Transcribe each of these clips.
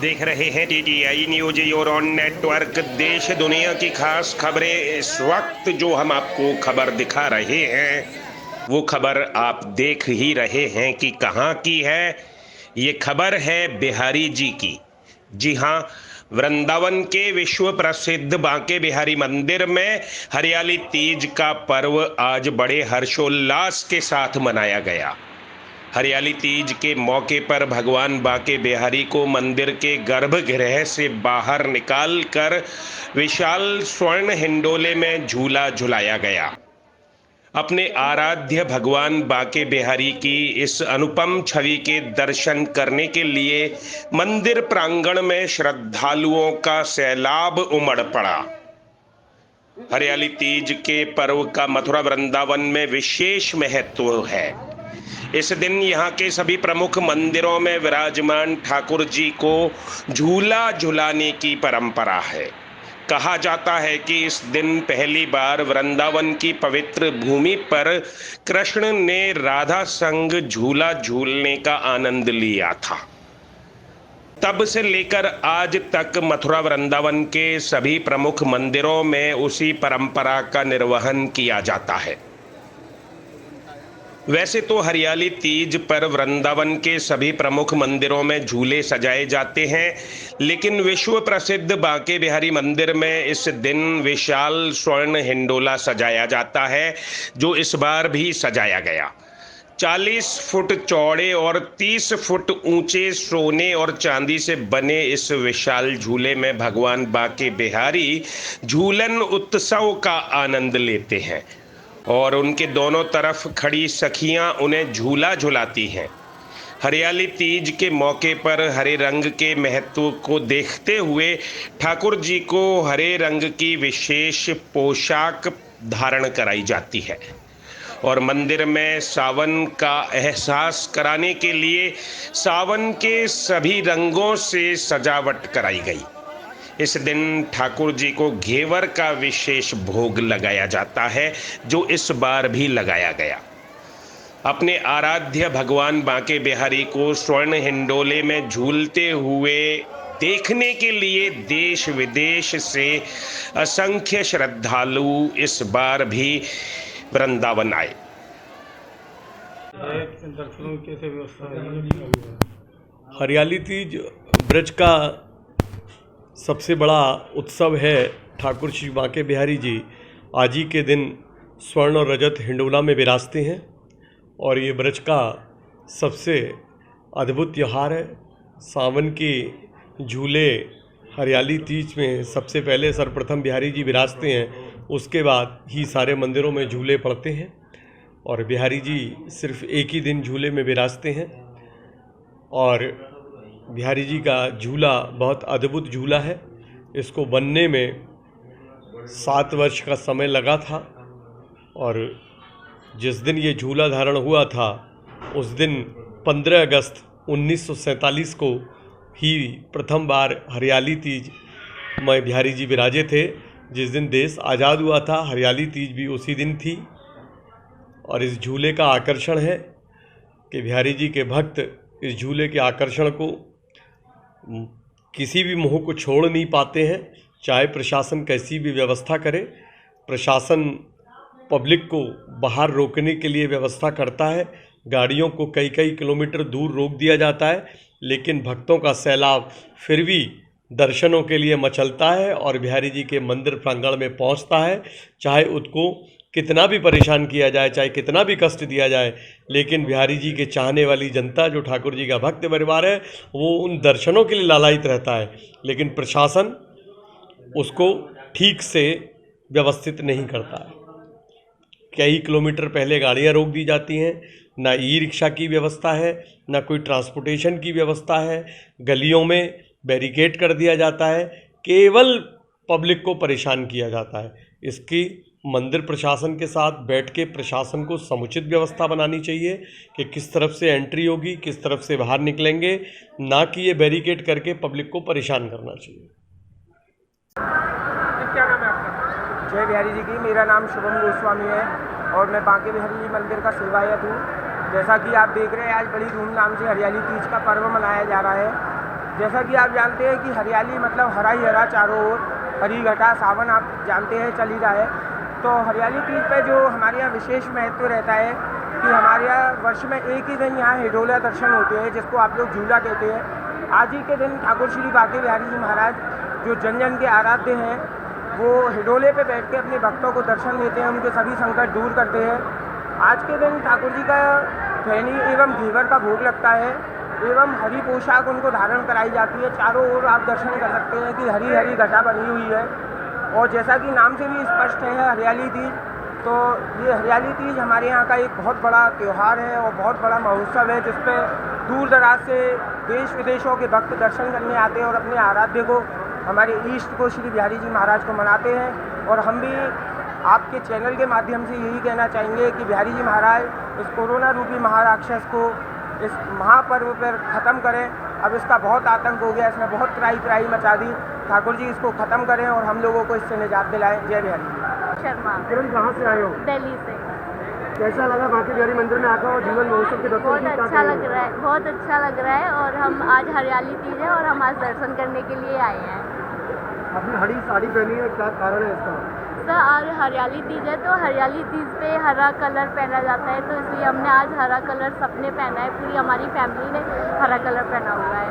देख रहे हैं TTI न्यूज यूरोन नेटवर्क। देश दुनिया की खास खबरें इस वक्त जो हम आपको खबर दिखा रहे हैं वो खबर आप देख ही रहे हैं कि कहां की है। ये खबर है बिहारी जी की। जी हां, वृंदावन के विश्व प्रसिद्ध बांके बिहारी मंदिर में हरियाली तीज का पर्व आज बड़े हर्षोल्लास के साथ मनाया गया। हरियाली तीज के मौके पर भगवान बांके बिहारी को मंदिर के गर्भगृह से बाहर निकालकर विशाल स्वर्ण हिंडोले में झूला झुलाया गया। अपने आराध्य भगवान बांके बिहारी की इस अनुपम छवि के दर्शन करने के लिए मंदिर प्रांगण में श्रद्धालुओं का सैलाब उमड़ पड़ा। हरियाली तीज के पर्व का मथुरा वृंदावन में विशेष महत्व है। इस दिन यहाँ के सभी प्रमुख मंदिरों में विराजमान ठाकुर जी को झूला झुलाने की परंपरा है। कहा जाता है कि इस दिन पहली बार वृंदावन की पवित्र भूमि पर कृष्ण ने राधा संग झूला झूलने का आनंद लिया था। तब से लेकर आज तक मथुरा वृंदावन के सभी प्रमुख मंदिरों में उसी परंपरा का निर्वहन किया जाता है। वैसे तो हरियाली तीज पर वृंदावन के सभी प्रमुख मंदिरों में झूले सजाए जाते हैं, लेकिन विश्व प्रसिद्ध बांके बिहारी मंदिर में इस दिन विशाल स्वर्ण हिंडोला सजाया जाता है, जो इस बार भी सजाया गया। 40 फुट चौड़े और 30 फुट ऊंचे सोने और चांदी से बने इस विशाल झूले में भगवान बांके बिहारी झूलन उत्सव का आनंद लेते हैं और उनके दोनों तरफ खड़ी सखियां उन्हें झूला झुलाती हैं। हरियाली तीज के मौके पर हरे रंग के महत्व को देखते हुए ठाकुर जी को हरे रंग की विशेष पोशाक धारण कराई जाती है और मंदिर में सावन का एहसास कराने के लिए सावन के सभी रंगों से सजावट कराई गई। इस दिन ठाकुर जी को घेवर का विशेष भोग लगाया जाता है, जो इस बार भी लगाया गया। अपने आराध्य भगवान बांके बिहारी को स्वर्ण हिंडोले में झूलते हुए देखने के लिए देश विदेश से असंख्य श्रद्धालु इस बार भी वृंदावन आए। दर्शनों की कैसे व्यवस्था है? हरियाली तीज ब्रज का सबसे बड़ा उत्सव है। ठाकुर श्री बांके बिहारी जी आज ही के दिन स्वर्ण और रजत हिंडोला में विराजते हैं और ये ब्रज का सबसे अद्भुत त्यौहार है। सावन के झूले हरियाली तीज में सबसे पहले सर्वप्रथम बिहारी जी विराजते हैं, उसके बाद ही सारे मंदिरों में झूले पड़ते हैं और बिहारी जी सिर्फ एक ही दिन झूले में विराजते हैं। और बिहारी जी का झूला बहुत अद्भुत झूला है। इसको बनने में 7 वर्ष का समय लगा था और जिस दिन ये झूला धारण हुआ था उस दिन 15 अगस्त 1947 को ही प्रथम बार हरियाली तीज में बिहारी जी विराजे थे। जिस दिन देश आज़ाद हुआ था हरियाली तीज भी उसी दिन थी। और इस झूले का आकर्षण है कि बिहारी जी के भक्त इस झूले के आकर्षण को किसी भी मोह को छोड़ नहीं पाते हैं, चाहे प्रशासन कैसी भी व्यवस्था करे। प्रशासन पब्लिक को बाहर रोकने के लिए व्यवस्था करता है, गाड़ियों को कई कई किलोमीटर दूर रोक दिया जाता है, लेकिन भक्तों का सैलाब फिर भी दर्शनों के लिए मचलता है और बिहारी जी के मंदिर प्रांगण में पहुंचता है। चाहे उसको कितना भी परेशान किया जाए, चाहे कितना भी कष्ट दिया जाए, लेकिन बिहारी जी के चाहने वाली जनता जो ठाकुर जी का भक्त परिवार है वो उन दर्शनों के लिए लालायित रहता है, लेकिन प्रशासन उसको ठीक से व्यवस्थित नहीं करता है। कई किलोमीटर पहले गाड़ियां रोक दी जाती हैं, ना ई रिक्शा की व्यवस्था है, ना कोई ट्रांसपोर्टेशन की व्यवस्था है। गलियों में बैरिकेड कर दिया जाता है, केवल पब्लिक को परेशान किया जाता है। इसकी मंदिर प्रशासन के साथ बैठ के प्रशासन को समुचित व्यवस्था बनानी चाहिए कि किस तरफ से एंट्री होगी, किस तरफ से बाहर निकलेंगे, ना कि ये बैरिकेड करके पब्लिक को परेशान करना चाहिए। क्या नाम है आपका? जय बिहारी जी की। मेरा नाम शुभम गोस्वामी है और मैं बांके बिहारी जी मंदिर का सेवायत हूँ। जैसा कि आप देख रहे हैं आज बड़ी धूमधाम से हरियाली तीज का पर्व मनाया जा रहा है। जैसा कि आप जानते हैं कि हरियाली मतलब हरा ही हरा चारों ओर, हरी घटा सावन आप जानते हैं चल ही रहा है। तो हरियाली तीज पे जो हमारे यहाँ विशेष महत्व रहता है कि हमारे यहाँ वर्ष में एक ही दिन यहाँ हिडोला दर्शन होते हैं, जिसको आप लोग झूला कहते हैं। आज ही के दिन ठाकुर श्री बांके बिहारी जी महाराज जो जन जन के आराध्य हैं, वो हिडोले पे बैठ के अपने भक्तों को दर्शन देते हैं, उनके सभी संकट दूर करते हैं। आज के दिन ठाकुर जी का खैनी एवं घेवर का भोग लगता है एवं हरी पोशाक उनको धारण कराई जाती है। चारों ओर आप दर्शन कर सकते हैं कि हरी हरी घटा बनी हुई है। और जैसा कि नाम से भी स्पष्ट है हरियाली तीज, तो ये हरियाली तीज हमारे यहाँ का एक बहुत बड़ा त्यौहार है और बहुत बड़ा महोत्सव है, जिस पे दूर दराज से देश विदेशों के भक्त दर्शन करने आते हैं और अपने आराध्य को, हमारे ईष्ट को, श्री बिहारी जी महाराज को मनाते हैं। और हम भी आपके चैनल के माध्यम से यही कहना चाहेंगे कि बिहारी जी महाराज इस कोरोना रूपी महाराक्षस को इस महापर्व पर ख़त्म करें। अब इसका बहुत आतंक हो गया, इसने बहुत त्राही मचा दी। ठाकुर जी इसको ख़त्म करें और हम लोगों को इससे निजात दिलाएं। जय बिहारी जी। शर्मा, किरण कहाँ से आए हो? दिल्ली से। कैसा लगा बांके बिहारी मंदिर में आकर और जीवन महोत्सव के दर्शन? बहुत अच्छा लग रहा है, बहुत अच्छा लग रहा है। और हम आज हरियाली तीज है और हम आज दर्शन करने के लिए आए हैं। आपने हरी साड़ी पहनी है, क्या कारण है इसका? सर, आज हरियाली तीज है तो हरियाली तीज पे हरा कलर पहना जाता है, तो इसलिए हमने आज हरा कलर सबने पहना है। पूरी हमारी फैमिली ने हरा कलर पहना हुआ है।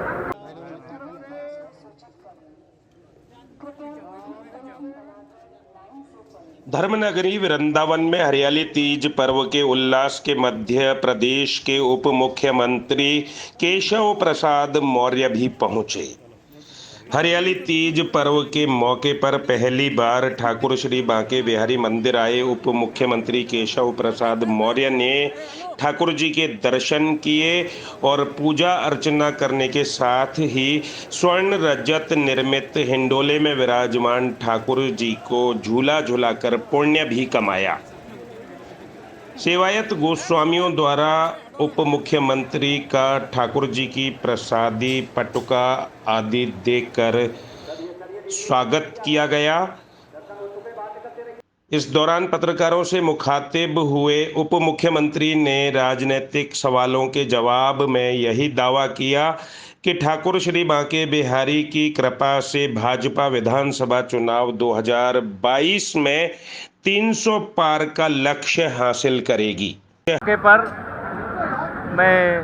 धर्मनगरी वृंदावन में हरियाली तीज पर्व के उल्लास के मध्य प्रदेश के उप मुख्यमंत्री केशव प्रसाद मौर्य भी पहुंचे। हरियाली तीज पर्व के मौके पर पहली बार ठाकुर श्री बांके बिहारी मंदिर आए उप मुख्यमंत्री केशव प्रसाद मौर्य ने ठाकुर जी के दर्शन किए और पूजा अर्चना करने के साथ ही स्वर्ण रजत निर्मित हिंडोले में विराजमान ठाकुर जी को झूला झूलाकर पुण्य भी कमाया। सेवायत गोस्वामियों द्वारा उप मुख्यमंत्री का ठाकुर जी की प्रसादी पटुका आदि देकर स्वागत किया गया। इस दौरान पत्रकारों से मुखातिब हुए उप मुख्यमंत्री ने राजनीतिक सवालों के जवाब में यही दावा किया कि ठाकुर श्री बांके बिहारी की कृपा से भाजपा विधानसभा चुनाव 2022 में 300 पार का लक्ष्य हासिल करेगी। मौके पर मैं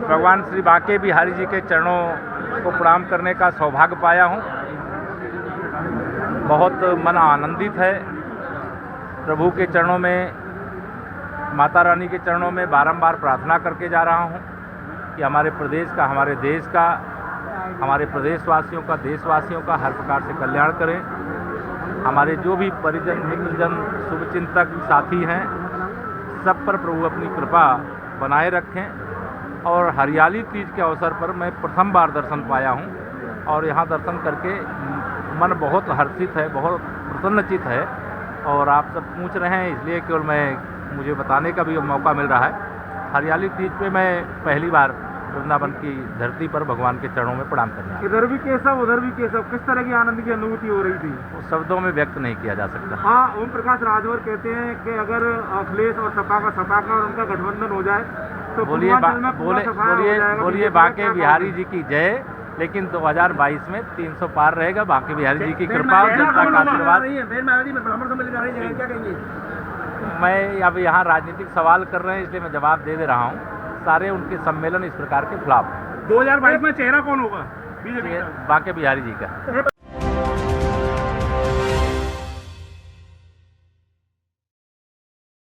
भगवान श्री बांके बिहारी जी के चरणों को प्रणाम करने का सौभाग्य पाया हूँ। बहुत मन आनंदित है। प्रभु के चरणों में, माता रानी के चरणों में बारंबार प्रार्थना करके जा रहा हूँ कि हमारे प्रदेश का, हमारे देश का, हमारे प्रदेशवासियों का, देशवासियों का हर प्रकार से कल्याण करें। हमारे जो भी परिजन, मित्रजन, शुभचिंतक साथी हैं, सब पर प्रभु अपनी कृपा बनाए रखें। और हरियाली तीज के अवसर पर मैं प्रथम बार दर्शन पाया हूँ और यहाँ दर्शन करके मन बहुत हर्षित है, बहुत प्रसन्नचित है। और आप सब पूछ रहे हैं इसलिए केवल मुझे बताने का भी मौका मिल रहा है। हरियाली तीज पे मैं पहली बार वृंदावन की धरती पर भगवान के चरणों में प्रणाम करने आया। इधर भी केशव उधर भी केशव, किस तरह की आनंद की अनुभूति हो रही थी? वो शब्दों में व्यक्त नहीं किया जा सकता। हाँ, ओम प्रकाश राजभर कहते हैं कि अगर अखिलेश और सपा का और उनका गठबंधन हो जाए तो बोलिए बांके बिहारी जी की जय। लेकिन 2022 में 300 पार रहेगा। बांके बिहारी जी की कृपा और जनता का आशीर्वाद। मैं अब यहाँ राजनीतिक सवाल कर रहे हैं इसलिए मैं जवाब दे रहा हूँ। सारे उनके सम्मेलन इस प्रकार के खिलाफ। 2022 में चेहरा कौन होगा बीजेपी का? बांके बिहारी जी का।